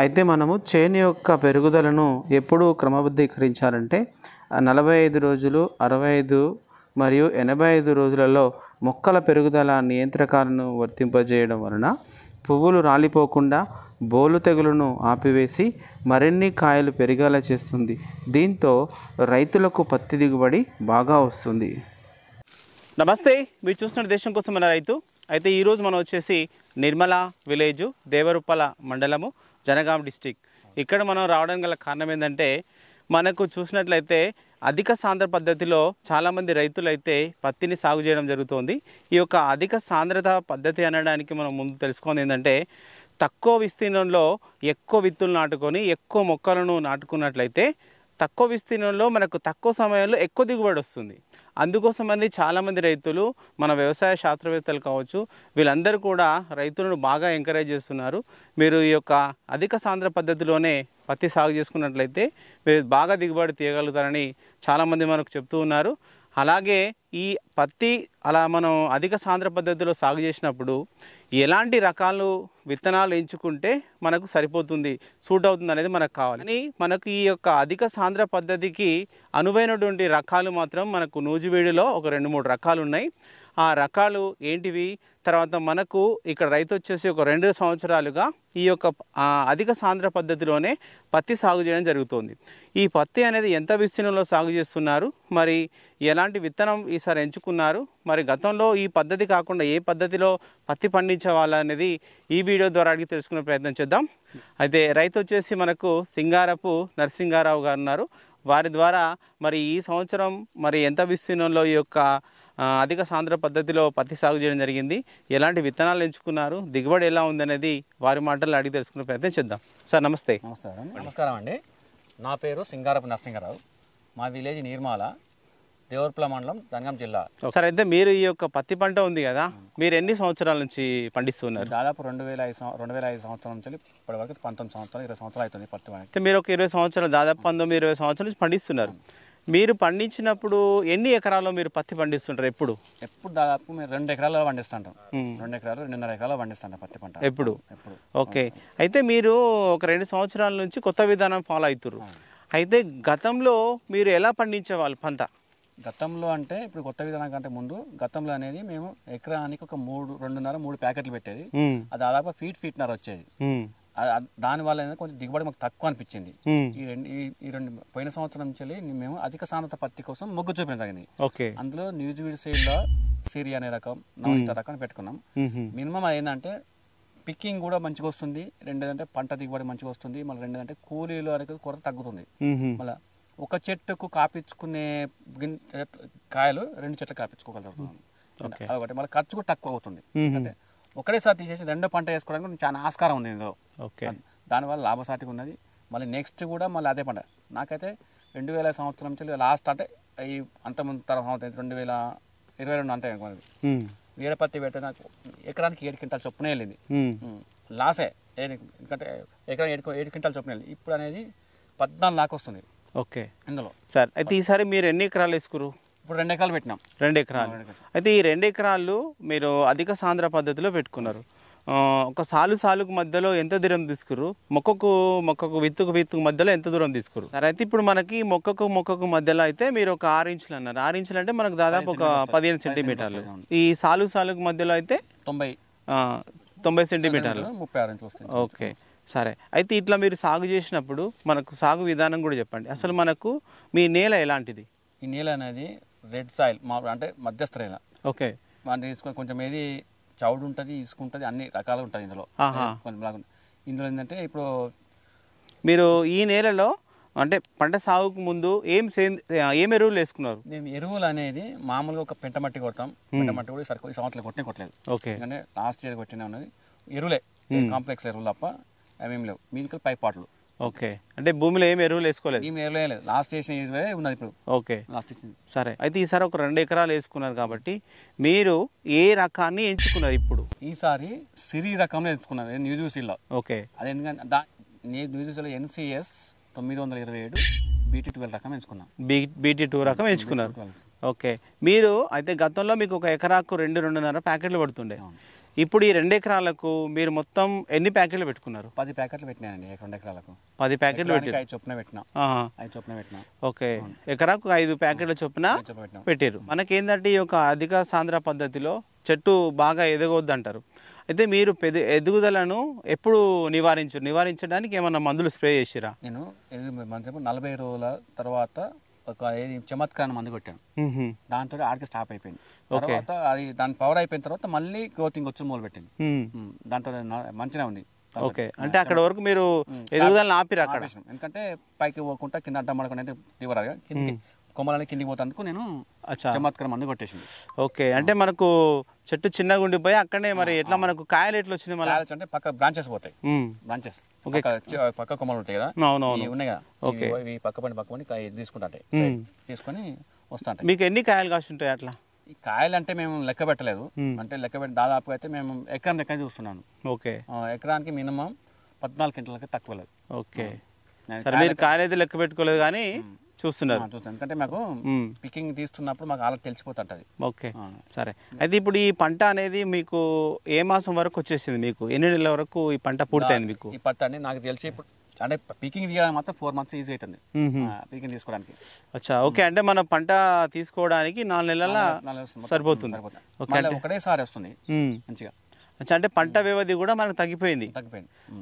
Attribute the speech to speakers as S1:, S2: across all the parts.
S1: అయితే మనము చేను యొక్క పెరుగుదలను ఎప్పుడు క్రమబద్ధీకరించాలంటే 45 రోజులు, 65 మరియు 85 రోజులలో మొక్కల పెరుగుదల నియంత్రకాలను వర్తింపజేయడం వలన పువ్వులు రాలిపోకుండా బోలు తెగులును ఆపివేసి మరిన్ని కాయలు పెరిగేలా చేస్తుంది. దీంతో రైతులకు పత్తి దిగుబడి బాగా వస్తుంది.
S2: నమస్తే, మీరు చూస్తున్న దేశం కోసం మన రైతు. అయితే ఈరోజు మనం వచ్చేసి నిర్మల విలేజు, దేవరుప్పల మండలము, జనగాం డిస్టిక్. ఇక్కడ మనం రావడం గల కారణం ఏంటంటే, మనకు చూసినట్లయితే అధిక సాంద్ర పద్ధతిలో చాలామంది రైతులు అయితే పత్తిని సాగు చేయడం జరుగుతుంది. ఈ యొక్క అధిక సాంద్రత పద్ధతి అనడానికి మనం ముందు తెలుసుకుంది ఏంటంటే, తక్కువ విస్తీర్ణంలో ఎక్కువ విత్తులు నాటుకొని ఎక్కువ మొక్కలను నాటుకున్నట్లయితే తక్కువ విస్తీర్ణంలో మనకు తక్కువ సమయంలో ఎక్కువ దిగుబడి వస్తుంది. అందుకోసమని చాలామంది రైతులు, మన వ్యవసాయ శాస్త్రవేత్తలు కావచ్చు, వీళ్ళందరూ కూడా రైతులను బాగా ఎంకరేజ్ చేస్తున్నారు. మీరు ఈ యొక్క అధిక సాంద్ర పద్ధతిలోనే పత్తి సాగు చేసుకున్నట్లయితే మీరు బాగా దిగుబడి తీయగలుగుతారని చాలామంది మనకు చెప్తూ ఉన్నారు. అలాగే ఈ పత్తి అలా మనం అధిక సాంద్ర పద్ధతిలో సాగు చేసినప్పుడు ఎలాంటి రకాలు విత్తనాలు ఎంచుకుంటే మనకు సరిపోతుంది, సూట్ అవుతుంది అనేది మనకు కావాలి. కానీ మనకు ఈ యొక్క అధిక సాంద్ర పద్ధతికి అనువైనటువంటి రకాలు మాత్రం మనకు నూజివీడులో ఒక 2-3 రకాలు ఉన్నాయి. ఆ రకాలు ఏంటివి? తర్వాత మనకు ఇక్కడ రైతు వచ్చేసి ఒక 2 సంవత్సరాలుగా ఈ యొక్క అధిక సాంద్ర పద్ధతిలోనే పత్తి సాగు చేయడం జరుగుతుంది. ఈ పత్తి అనేది ఎంత విస్తీర్ణంలో సాగు చేస్తున్నారు, మరి ఎలాంటి విత్తనం ఈసారి ఎంచుకున్నారు, మరి గతంలో ఈ పద్ధతి కాకుండా ఏ పద్ధతిలో పత్తి పండించే వాళ్ళనేది ఈ వీడియో ద్వారా అడిగి తెలుసుకునే ప్రయత్నం చేద్దాం. అయితే రైతు వచ్చేసి మనకు సింగారపు నరసింగారావు గారు ఉన్నారు. వారి ద్వారా మరి ఈ సంవత్సరం మరి ఎంత విస్తీర్ణంలో ఈ యొక్క అధిక సాంద్ర పద్ధతిలో పత్తి సాగు చేయడం జరిగింది, ఎలాంటి విత్తనాలు ఎంచుకున్నారు, దిగుబడి ఎలా ఉందనేది వారి మాటల్లో అడిగి తెలుసుకునే ప్రయత్నం చేద్దాం. సార్ నమస్తే.
S3: నమస్కారం అండి. నా పేరు సింగారపు నరసింగారావు. మా విలేజ్ నిర్మల, దేవరుప్పల మండలం, జనగాం జిల్లా.
S2: సార్, అయితే మీరు ఈ యొక్క పత్తి పంట ఉంది కదా, మీరు ఎన్ని సంవత్సరాల నుంచి పండిస్తున్నారు?
S3: దాదాపు 2005 సంవత్సరం నుంచి ఇప్పటి వరకు 19 సంవత్సరాలు 20 సంవత్సరాలు అవుతుంది పత్తి.
S2: అయితే మీరు ఒక 20 సంవత్సరాలు, దాదాపు 19-20 సంవత్సరాల నుంచి పండిస్తున్నారు. మీరు పండించినప్పుడు ఎన్ని ఎకరాల్లో మీరు పత్తి పండిస్తుంటారు? ఎప్పుడు
S3: దాదాపు మేము 2 ఎకరాల్లో పండిస్తుంటాం. 2 ఎకరాలు 2.5 ఎకరాల్లో పండిస్తుంటాం పత్తి పంట ఎప్పుడు.
S2: ఓకే. అయితే మీరు ఒక 2 సంవత్సరాల నుంచి కొత్త విధానం ఫాలో అవుతారు. అయితే గతంలో మీరు ఎలా పండించేవాళ్ళు పంట?
S3: గతంలో అంటే ఇప్పుడు కొత్త విధానం కంటే ముందు గతంలో అనేది మేము ఎకరానికి ఒక 2.5-3 ప్యాకెట్లు పెట్టేది. అది దాదాపు ఫీట్నర వచ్చేది. దానివల్ల కొంచెం దిగుబడి మాకు తక్కువ అనిపించింది. ఈ రెండు పోయిన సంవత్సరం నుంచి మేము అధిక సాంద్రత పత్తి కోసం మొగ్గు చూపించడం జరిగింది. అందులో న్యూజివీడ్ సీడ్లో సిరి అనే రకం, నవనీత రకం పెట్టుకున్నాం. మినిమం ఏంటంటే పిక్కింగ్ కూడా మంచిగా వస్తుంది, రెండేదంటే పంట దిగుబడి మంచిగా వస్తుంది, మళ్ళీ రెండేదంటే కూలీలు అనేది కొరత తగ్గుతుంది. మళ్ళీ ఒక చెట్టుకు కాపించుకునే కాయలు 2 చెట్లు కాపించుకోగలుగుతున్నాం. అదొకటి. మళ్ళీ ఖర్చు కూడా తక్కువ అవుతుంది. అంటే ఒకటేసారి తీసేసి 2వ పంట వేసుకోవడానికి చాలా ఆస్కారం ఉంది ఇందులో. దానివల్ల లాభసాటిగా ఉన్నది. మళ్ళీ నెక్స్ట్ కూడా మళ్ళీ అదే పంట. నాకైతే 2000 సంవత్సరం నుంచి లాస్ట్ అంటే ఈ అంతకుముందు సంవత్సరం 2022 అంటే వీడపత్తి పెడితే నాకు ఎకరానికి 7 క్వింటాల చొప్పున వెళ్ళింది. లాసే, ఎందుకంటే ఎకరానికి 7 క్వింటాల చొప్పున వెళ్ళింది. ఇప్పుడు అనేది 14 లాక్ వస్తుంది.
S2: ఓకే. ఇందులో సార్, అయితే ఈసారి మీరు ఎన్ని ఎకరాలు వేసుకురు?
S3: ఇప్పుడు 2 ఎకరాలు పెట్టినాం.
S2: 2 ఎకరాలు. అయితే ఈ 2 ఎకరాలు మీరు అధిక సాంద్ర పద్ధతిలో పెట్టుకున్నారు. ఒక సాలుకు మధ్యలో ఎంత దూరం తీసుకురు? మొక్కకు విత్తుకు మధ్యలో ఎంత దూరం తీసుకురు? సరే, అయితే ఇప్పుడు మనకి మొక్కకు మధ్యలో అయితే మీరు ఒక 6 ఇంచులు అన్నారు. 6 ఇంచులు అంటే మనకు దాదాపు ఒక 15 సెంటీమీటర్లు. ఈ సాలుకు మధ్యలో అయితే 90 సెంటీమీటర్లు, 36 ఇంచులు వస్తుంది. ఓకే, సరే. అయితే ఇట్లా మీరు సాగు చేసినప్పుడు మనకు సాగు విధానం కూడా చెప్పండి. అసలు మనకు మీ నేల ఎలాంటిది?
S3: ఈ నేల అనేది రెడ్ సాయిల్, అంటే మధ్యస్థ నేల.
S2: ఓకే.
S3: మనం తీసుకొని కొంచెం ఏది చౌడు ఉంటుంది, ఇసుక ఉంటుంది, అన్ని రకాలు ఉంటాయి ఇందులో. ఇందులో ఏంటంటే ఇప్పుడు
S2: మీరు ఈ నేలలో అంటే పంట సాగుకు ముందు ఏం ఎరువులు వేసుకున్నారు?
S3: మేము ఎరువులు అనేది మామూలుగా ఒక పెంట మట్టి కొడతాం. పెంట మట్టి కూడా ఈ సంవత్సరం కొట్టలేదు.
S2: ఓకే.
S3: ఎందుకంటే లాస్ట్ ఇయర్ కొట్టిన ఉన్నది ఎరువులే, కాంప్లెక్స్ ఎరువులు తప్ప అవేం లేవు. మీదికి పైపాట్లు.
S2: ఓకే. అంటే భూమిలో ఏం ఎరువులు వేసుకోలేదు?
S3: ఏం ఎరువులు లేదు. లాస్ట్ చేసిన ఎరువులే ఉన్నది ఇప్పుడు.
S2: ఓకే, సరే. అయితే ఈసారి ఒక 2 ఎకరాలు వేసుకున్నారు కాబట్టి మీరు ఏ రకాన్ని ఎంచుకున్నారు ఇప్పుడు?
S3: ఈసారి సిరి రకంలో ఎంచుకున్నారు న్యూజివీడ్లో.
S2: ఓకే.
S3: అది ఎందుకంటే న్యూజివీడ్లో NCS 927 BT12 రకం ఎంచుకున్నాం.
S2: BT2 రకం ఎంచుకున్నారు. ఓకే. మీరు అయితే గతంలో మీకు ఒక ఎకరాకు 2-2.5 ప్యాకెట్లు పడుతుండే. ఇప్పుడు ఈ 2 ఎకరాలకు మీరు మొత్తం ఎన్ని ప్యాకెట్లు పెట్టుకున్నారు?
S3: 10 ప్యాకెట్లు పెట్టినానండి 2 ఎకరాలకు.
S2: 10 ప్యాకెట్లు పెట్టి
S3: 5 చొప్పున పెట్టినా. 5 చొప్పున పెట్టినా.
S2: ఓకే, ఎకరాకు 5 ప్యాకెట్ల చొప్పున పెట్టారు. మనకేంటంటే ఈ యొక్క అధిక సాంద్ర పద్ధతిలో చెట్టు బాగా ఎదగొద్దు అంటారు. అయితే మీరు ఎదుగుదలను ఎప్పుడు నివారించడానికి ఏమన్నా మందులు స్ప్రే చేసిరా?
S3: నేను 40 రోజుల తర్వాత ఒక చమత్కారం మందు కొట్టాను. దాంతో ఆడికి స్టాప్ అయిపోయింది. తర్వాత అది దాని పవర్ అయిపోయిన తర్వాత మళ్ళీ గ్రోతింగ్ వచ్చి మొదలు పెట్టింది. దాంట్లో మంచిగా ఉంది.
S2: ఓకే, అంటే అక్కడ వరకు మీరు ఎదుగుదలను ఆపిరా అక్కడ?
S3: ఎందుకంటే పైకి పోకుండా కింద అడ్డం పడకుండా తీవ్రంగా కిందికి కొమ్మలని కిందికి పోతాందుకు నేను చమత్కారం మందు కొట్టేసింది.
S2: ఓకే, అంటే మనకు చెట్టు చిన్నగా ఉండిపోయి అక్కడనే మరి ఎట్లా మనకు కాయలు ఎట్లా వచ్చినాయి? మళ్ళీ
S3: అంటే పక్క బ్రాంచెస్ పోతాయి. బ్రాంచెస్ పక్క కొమ్మలు ఉంటాయి కదా, ఉన్నాయి కదా, ఇవి పక్క పని తీసుకుంటాయి. తీసుకొని వస్తాయి.
S2: మీకు ఎన్ని కాయలు కాసి ఉంటాయి అట్లా?
S3: ఈ కాయలు అంటే మేము లెక్క పెట్టలేదు. అంటే లెక్క పెట్టి దాదాపుగా అయితే మేము ఎకరం లెక్క చూస్తున్నాను.
S2: ఓకే,
S3: ఎకరానికి మినిమం 14 క్వింటాలకి తక్కువ లేదు.
S2: ఓకే, సరే, మీరు కాయలు అయితే లెక్క పెట్టుకోలేదు కానీ చూస్తున్నారు.
S3: ఎందుకంటే మాకు పికింగ్ తీస్తున్నప్పుడు మాకు అలా తెలిసిపోతుంటది.
S2: ఓకే, సరే. అయితే ఇప్పుడు ఈ పంట అనేది మీకు ఏ మాసం వరకు వచ్చేసింది? మీకు ఎన్ని నెలల వరకు ఈ పంట పూర్తయింది? మీకు
S3: ఈ పంట అనేది నాకు తెలిసి ఇప్పుడు అంటే పికింగ్ తీయడానికి మాత్రం 4 months ఈజీ అవుతుంది పికింగ్ తీసుకోవడానికి.
S2: అచ్చా, ఓకే, అంటే మన పంట తీసుకోవడానికి 4 నెలల సరిపోతుంది.
S3: ఒకటేసారి వస్తుంది మంచిగా.
S2: అంటే పంట వ్యవధి కూడా మనకు తగ్గిపోయింది.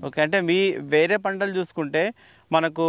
S2: ఓకే, అంటే మీ వేరే పంటలు చూసుకుంటే మనకు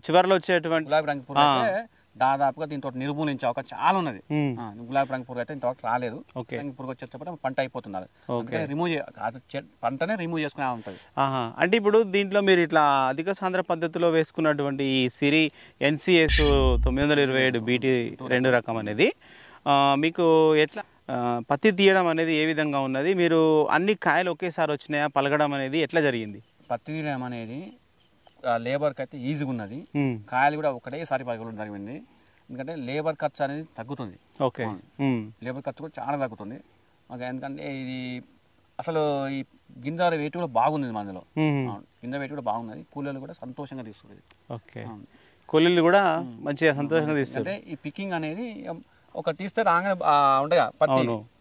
S2: చివరిలో వచ్చేటువంటి
S3: గులాబీ రంగు పురుగు అయితే దాదాపుగా దీంతో నిర్మూలించే అవకాశం చాలా ఉన్నది. గులాబీ రంగు పురుగు అయితే ఇంతవరకు రాలేదు. పురుగు వచ్చేటప్పుడు పంట అయిపోతున్నది. పంటనే రిమూవ్ చేసుకునే ఉంటుంది.
S2: అంటే ఇప్పుడు దీంట్లో మీరు ఇట్లా అధిక సాంద్ర పద్ధతిలో వేసుకున్నటువంటి ఈ సిరి NCS 927 BT 2 రకం అనేది మీకు ఎట్లా పత్తి తీయడం అనేది ఏ విధంగా ఉన్నది? మీరు అన్ని కాయలు ఒకేసారి వచ్చినాయా? పలగడం అనేది ఎట్లా జరిగింది?
S3: పత్తి తీయడం అనేది లేబర్కి అయితే ఈజీగా ఉన్నది. కాయలు కూడా ఒకటేసారి పలగడం జరిగింది. ఎందుకంటే లేబర్ ఖర్చు అనేది తగ్గుతుంది.
S2: ఓకే,
S3: లేబర్ ఖర్చు కూడా చాలా తగ్గుతుంది. ఎందుకంటే ఇది అసలు ఈ గింజ వెయిట్ కూడా బాగుంది మనలో. గింజ వెయిట్ కూడా బాగున్నది. కూలీలు కూడా సంతోషంగా తీస్తుంది.
S2: ఓకే, కూలీలు కూడా మంచిగా సంతోషంగా తీస్తారు.
S3: అంటే ఈ పికింగ్ అనేది ఒక తీస్తే రాగానే ఉండగా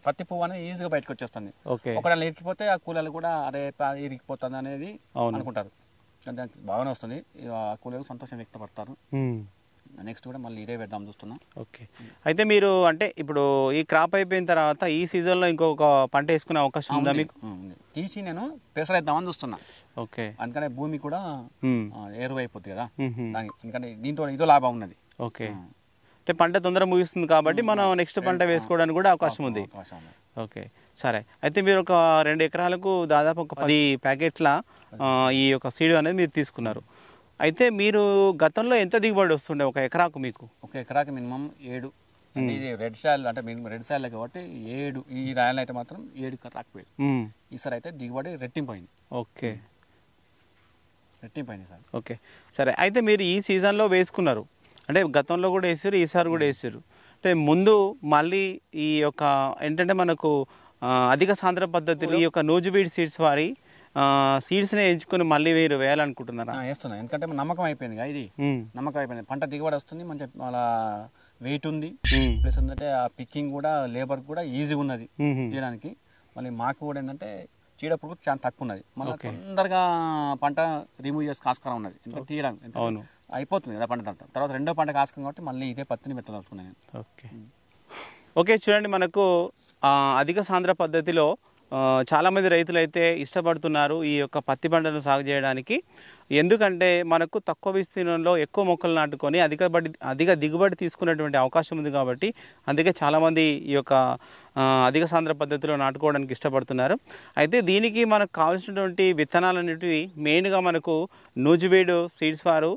S3: పత్తి పువ్వు అనేది ఈజీగా బయటకు వచ్చేస్తుంది. ఒకవేళ ఇరికిపోతే ఆ కూలీలు కూడా అరే ఇరికిపోతుంది అనేది అనుకుంటారు. బాగానే వస్తుంది. ఆ కూలీలు సంతోషం వ్యక్తపడతారు. నెక్స్ట్ కూడా మళ్ళీ ఇదే పెడదాం చూస్తున్నా.
S2: ఓకే, అయితే మీరు అంటే ఇప్పుడు ఈ క్రాప్ అయిపోయిన తర్వాత ఈ సీజన్లో ఇంకొక పంట వేసుకునే అవకాశం ఉందా మీకు?
S3: తీసి నేను పెసరేద్దామని చూస్తున్నా.
S2: ఓకే,
S3: అందుకనే భూమి కూడా ఎరువు అయిపోతుంది కదా, ఎందుకంటే దీంట్లో ఇదో లాభం ఉన్నది.
S2: ఓకే, అంటే పంట తొందరగా ముగిస్తుంది కాబట్టి మనం నెక్స్ట్ పంట వేసుకోవడానికి కూడా అవకాశం ఉంది. ఓకే, సరే. అయితే మీరు ఒక 2 ఎకరాలకు దాదాపు ఒక 10 ప్యాకెట్ల ఈ యొక్క సీడ్ అనేది మీరు తీసుకున్నారు. అయితే మీరు గతంలో ఎంత దిగుబడి వస్తుండే ఒక ఎకరాకు మీకు?
S3: ఒక ఎకరాకి మినిమం 7. ఇది రెడ్ సాయిల్ అంటే మినిమం రెడ్ సాయిల్ కాబట్టి 7. ఈ రాయల్ అయితే మాత్రం 7 రాకపోయింది. ఈసారి అయితే దిగుబడి రెట్టింపోయింది.
S2: ఓకే,
S3: రెట్టింపోయింది సార్.
S2: ఓకే, సరే. అయితే మీరు ఈ సీజన్లో వేసుకున్నారు అంటే గతంలో కూడా వేసారు, ఈసారి కూడా వేసారు. అంటే ముందు మళ్ళీ ఈ యొక్క ఏంటంటే మనకు అధిక సాంద్ర పద్ధతిలో ఈ యొక్క నూజువీడ్ సీడ్స్ వారి సీడ్స్ని ఎంచుకొని మళ్ళీ మీరు వేయాలనుకుంటున్నారా?
S3: వేస్తున్నాను. ఎందుకంటే నమ్మకం అయిపోయింది ఇది. నమ్మకం అయిపోయింది. పంట దిగుబడి వస్తుంది, మంచి అలా వెయిట్ ఉంది. ప్లస్ ఏంటంటే ఆ పికింగ్ కూడా లేబర్ కూడా ఈజీగా ఉన్నది తీయడానికి. మళ్ళీ మాకు కూడా ఏంటంటే చీడ పురుగు చాలా తక్కువ ఉన్నది. మళ్ళీ తొందరగా పంట రిమూవ్ చేసి కాస్కారం ఉన్నది. ఎందుకంటే తీయడానికి అయిపోతుంది కదా పంట. తర్వాత రెండో పంట కాసుకుని కాబట్టి మళ్ళీ ఇదే పత్తిని పెట్టదలుచుకున్నాను.
S2: ఓకే, ఓకే, చూడండి, మనకు అధిక సాంద్ర పద్ధతిలో చాలామంది రైతులు అయితే ఇష్టపడుతున్నారు ఈ యొక్క పత్తి పంటను సాగు చేయడానికి. ఎందుకంటే మనకు తక్కువ విస్తీర్ణంలో ఎక్కువ మొక్కలు నాటుకొని అధిక దిగుబడి తీసుకునేటువంటి అవకాశం ఉంది కాబట్టి అందుకే చాలామంది ఈ యొక్క అధిక సాంద్ర పద్ధతిలో నాటుకోవడానికి ఇష్టపడుతున్నారు. అయితే దీనికి మనకు కావాల్సినటువంటి విత్తనాలు అనేటివి మెయిన్గా మనకు నూజివీడ్ సీడ్స్ వారు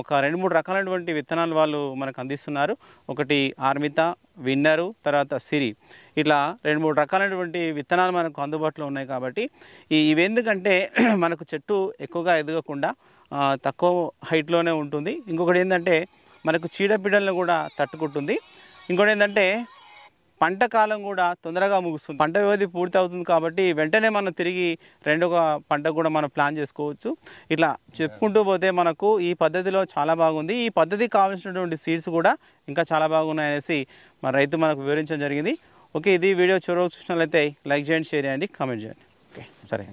S2: ఒక 2-3 రకాలైనటువంటి విత్తనాలు వాళ్ళు మనకు అందిస్తున్నారు. ఒకటి ఆర్మిత, విన్నరు, తర్వాత సిరి, ఇట్లా 2-3 రకాలైనటువంటి విత్తనాలు మనకు అందుబాటులో ఉన్నాయి. కాబట్టి ఇవెందుకంటే మనకు చెట్టు ఎక్కువగా ఎదగకుండా తక్కువ హైట్లోనే ఉంటుంది. ఇంకొకటి ఏంటంటే మనకు చీడపీడలను కూడా తట్టుకుంటుంది. ఇంకొకటి ఏంటంటే పంట కాలం కూడా తొందరగా ముగుస్తుంది. పంట వ్యవధి పూర్తి అవుతుంది కాబట్టి వెంటనే మనం తిరిగి రెండవ పంట కూడా మనం ప్లాన్ చేసుకోవచ్చు. ఇట్లా చెప్పుకుంటూ పోతే మనకు ఈ పద్ధతిలో చాలా బాగుంది. ఈ పద్ధతికి కావాల్సినటువంటి సీడ్స్ కూడా ఇంకా చాలా బాగున్నాయనేసి మన రైతు మనకు వివరించడం జరిగింది. ఓకే, ఇది వీడియో చూసినట్లయితే లైక్ చేయండి, షేర్ చేయండి, కామెంట్ చేయండి. ఓకే, సరే.